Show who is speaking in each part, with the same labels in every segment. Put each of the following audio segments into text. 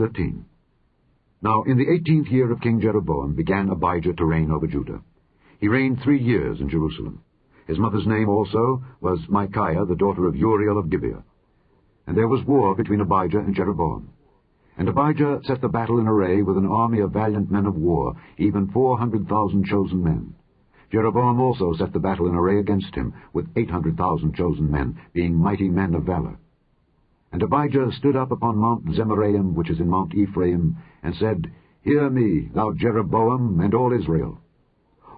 Speaker 1: 13. Now in the 18th year of King Jeroboam began Abijah to reign over Judah. He reigned 3 years in Jerusalem. His mother's name also was Micaiah, the daughter of Uriel of Gibeah. And there was war between Abijah and Jeroboam. And Abijah set the battle in array with an army of valiant men of war, even 400,000 chosen men. Jeroboam also set the battle in array against him, with 800,000 chosen men, being mighty men of valor. And Abijah stood up upon Mount Zemaraim, which is in Mount Ephraim, and said, Hear me, thou Jeroboam, and all Israel.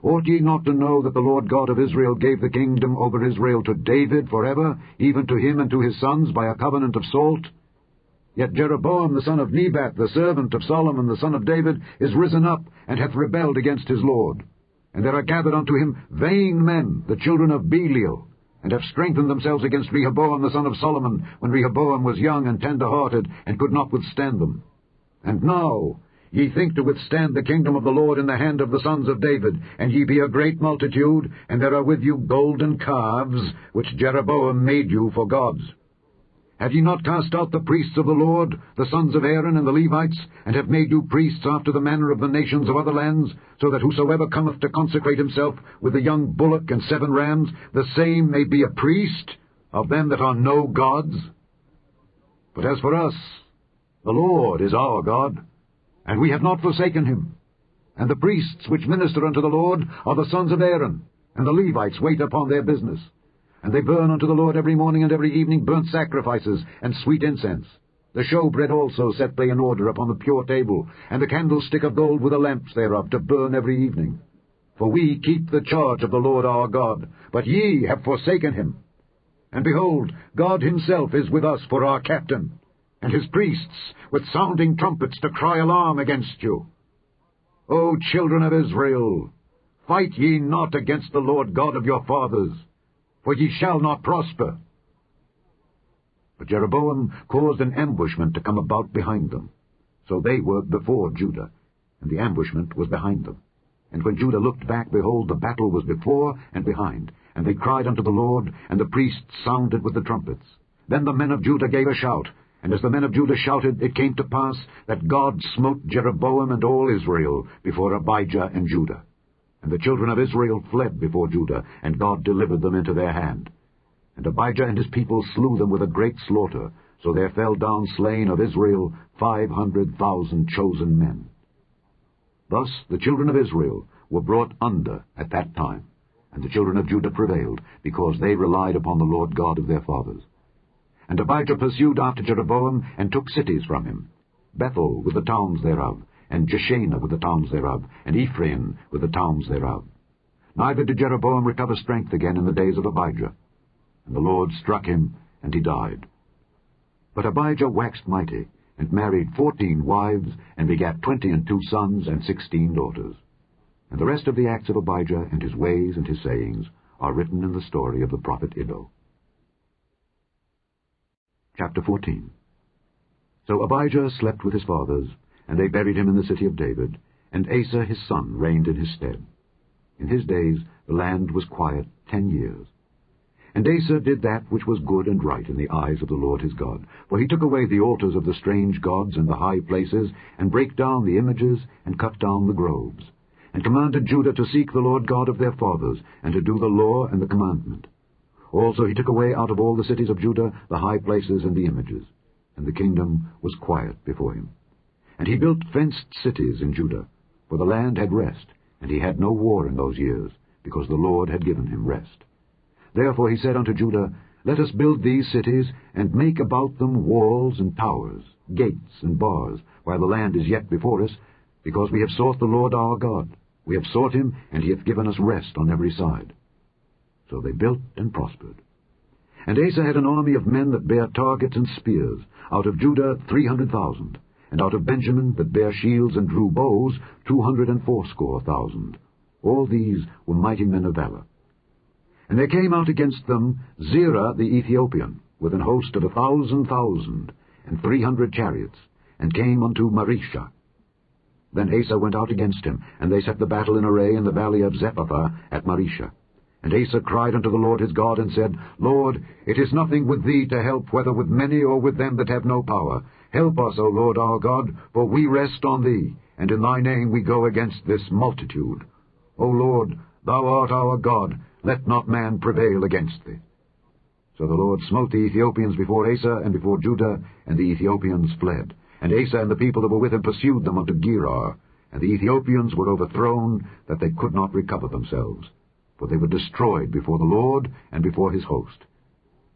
Speaker 1: Ought ye not to know that the Lord God of Israel gave the kingdom over Israel to David forever, even to him and to his sons, by a covenant of salt? Yet Jeroboam the son of Nebat, the servant of Solomon the son of David, is risen up, and hath rebelled against his Lord. And there are gathered unto him vain men, the children of Belial, and have strengthened themselves against Rehoboam the son of Solomon, when Rehoboam was young and tender-hearted, and could not withstand them. And now ye think to withstand the kingdom of the Lord in the hand of the sons of David, and ye be a great multitude, and there are with you golden calves, which Jeroboam made you for gods. Have ye not cast out the priests of the Lord, the sons of Aaron and the Levites, and have made you priests after the manner of the nations of other lands, so that whosoever cometh to consecrate himself with a young bullock and 7 rams, the same may be a priest of them that are no gods? But as for us, the Lord is our God, and we have not forsaken him. And the priests which minister unto the Lord are the sons of Aaron, and the Levites wait upon their business. And they burn unto the Lord every morning and every evening burnt sacrifices and sweet incense. The showbread also set they in order upon the pure table, and the candlestick of gold with the lamps thereof to burn every evening. For we keep the charge of the Lord our God, but ye have forsaken him. And behold, God himself is with us for our captain, and his priests with sounding trumpets to cry alarm against you. O children of Israel, fight ye not against the Lord God of your fathers, for ye shall not prosper. But Jeroboam caused an ambushment to come about behind them. So they were before Judah, and the ambushment was behind them. And when Judah looked back, behold, the battle was before and behind. And they cried unto the Lord, and the priests sounded with the trumpets. Then the men of Judah gave a shout, and as the men of Judah shouted, it came to pass that God smote Jeroboam and all Israel before Abijah and Judah. And the children of Israel fled before Judah, and God delivered them into their hand. And Abijah and his people slew them with a great slaughter, so there fell down slain of Israel 500,000 chosen men. Thus the children of Israel were brought under at that time, and the children of Judah prevailed, because they relied upon the Lord God of their fathers. And Abijah pursued after Jeroboam, and took cities from him, Bethel with the towns thereof, and Jeshanah with the towns thereof, and Ephraim with the towns thereof. Neither did Jeroboam recover strength again in the days of Abijah. And the Lord struck him, and he died. But Abijah waxed mighty, and married 14 wives, and begat 22 sons and 16 daughters. And the rest of the acts of Abijah, and his ways and his sayings, are written in the story of the prophet Iddo. Chapter 14. So Abijah slept with his fathers, and they buried him in the city of David, and Asa his son reigned in his stead. In his days the land was quiet 10 years. And Asa did that which was good and right in the eyes of the Lord his God. For he took away the altars of the strange gods and the high places, and brake down the images, and cut down the groves, and commanded Judah to seek the Lord God of their fathers, and to do the law and the commandment. Also he took away out of all the cities of Judah the high places and the images, and the kingdom was quiet before him. And he built fenced cities in Judah, for the land had rest, and he had no war in those years, because the Lord had given him rest. Therefore he said unto Judah, Let us build these cities, and make about them walls and towers, gates and bars, while the land is yet before us, because we have sought the Lord our God. We have sought him, and he hath given us rest on every side. So they built and prospered. And Asa had an army of men that bare targets and spears, out of Judah 300,000, and out of Benjamin that bare shields and drew bows 280,000. All these were mighty men of valor. And there came out against them Zerah the Ethiopian, with an host of 1,000,000, and 300 chariots, and came unto Marishah. Then Asa went out against him, and they set the battle in array in the valley of Zephathah at Marishah. And Asa cried unto the Lord his God, and said, Lord, it is nothing with thee to help, whether with many or with them that have no power. Help us, O Lord our God, for we rest on thee, and in thy name we go against this multitude. O Lord, thou art our God, let not man prevail against thee. So the Lord smote the Ethiopians before Asa and before Judah, and the Ethiopians fled. And Asa and the people that were with him pursued them unto Gerar, and the Ethiopians were overthrown, that they could not recover themselves. For they were destroyed before the Lord and before his host.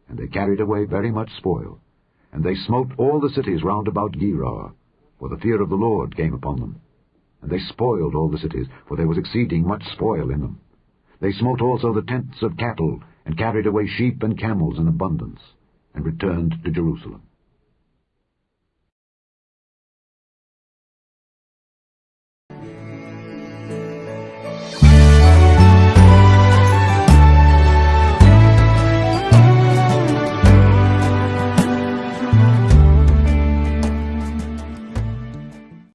Speaker 1: And they carried away very much spoil. And they smote all the cities round about Gerar, for the fear of the Lord came upon them. And they spoiled all the cities, for there was exceeding much spoil in them. They smote also the tents of cattle, and carried away sheep and camels in abundance, and returned to Jerusalem.